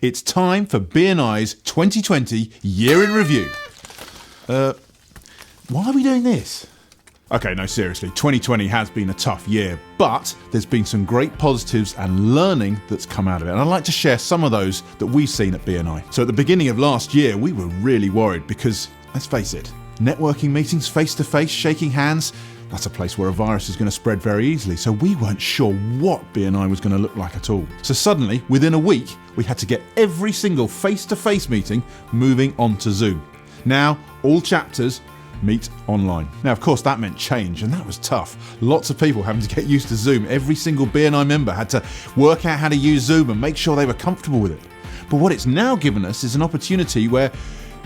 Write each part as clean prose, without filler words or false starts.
It's time for BNI's 2020 Year in Review. Why are we doing this? Okay, no, seriously, 2020 has been a tough year, but there's been some great positives and learning that's come out of it. And I'd like to share some of those that we've seen at BNI. So at the beginning of last year, we were really worried because, let's face it, networking meetings, face-to-face, shaking hands, that's a place where a virus is going to spread very easily. So we weren't sure what BNI was going to look like at all. So suddenly, within a week, we had to get every single face-to-face meeting moving onto Zoom. Now, all chapters meet online. Now, of course, that meant change, and that was tough. Lots of people having to get used to Zoom. Every single BNI member had to work out how to use Zoom and make sure they were comfortable with it. But what it's now given us is an opportunity where,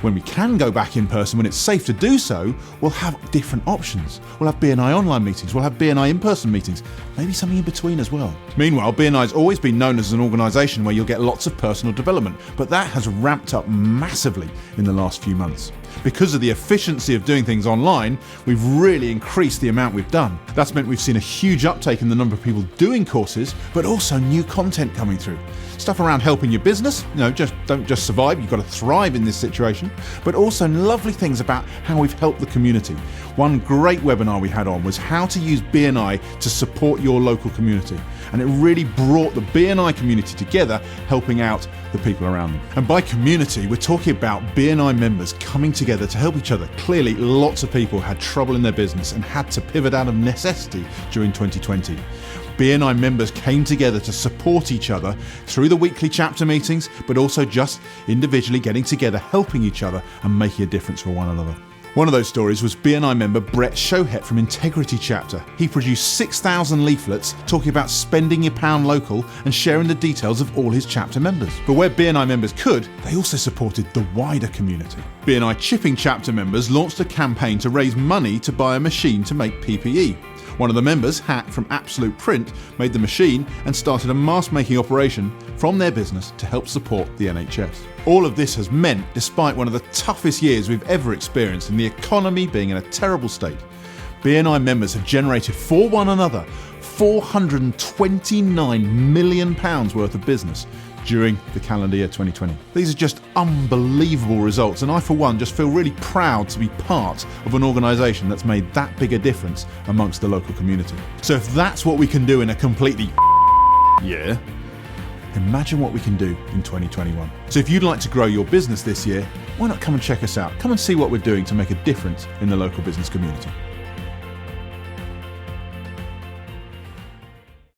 when we can go back in person, when it's safe to do so, we'll have different options. We'll have BNI online meetings, we'll have BNI in-person meetings, maybe something in between as well. Meanwhile, BNI's always been known as an organisation where you'll get lots of personal development, but that has ramped up massively in the last few months. Because of the efficiency of doing things online, we've really increased the amount we've done. That's meant we've seen a huge uptake in the number of people doing courses, but also new content coming through. Stuff around helping your business, don't just survive, you've got to thrive in this situation, but also lovely things about how we've helped the community. One great webinar we had on was how to use BNI to support your local community. And it really brought the BNI community together, helping out the people around them. And by community, we're talking about BNI members coming together to help each other. Clearly, lots of people had trouble in their business and had to pivot out of necessity during 2020. BNI members came together to support each other through the weekly chapter meetings, but also just individually getting together, helping each other and making a difference for one another. One of those stories was BNI member Brett Shohet from Integrity Chapter. He produced 6,000 leaflets talking about spending your pound local and sharing the details of all his chapter members. But where BNI members could, they also supported the wider community. BNI Chipping chapter members launched a campaign to raise money to buy a machine to make PPE. One of the members, Hat from Absolute Print, made the machine and started a mask-making operation from their business to help support the NHS. All of this has meant, despite one of the toughest years we've ever experienced and the economy being in a terrible state, BNI members have generated for one another £429 million worth of business during the calendar year 2020. These are just unbelievable results, and I for one just feel really proud to be part of an organisation that's made that big a difference amongst the local community. So if that's what we can do in a completely year, imagine what we can do in 2021. So if you'd like to grow your business this year, why not come and check us out? Come and see what we're doing to make a difference in the local business community.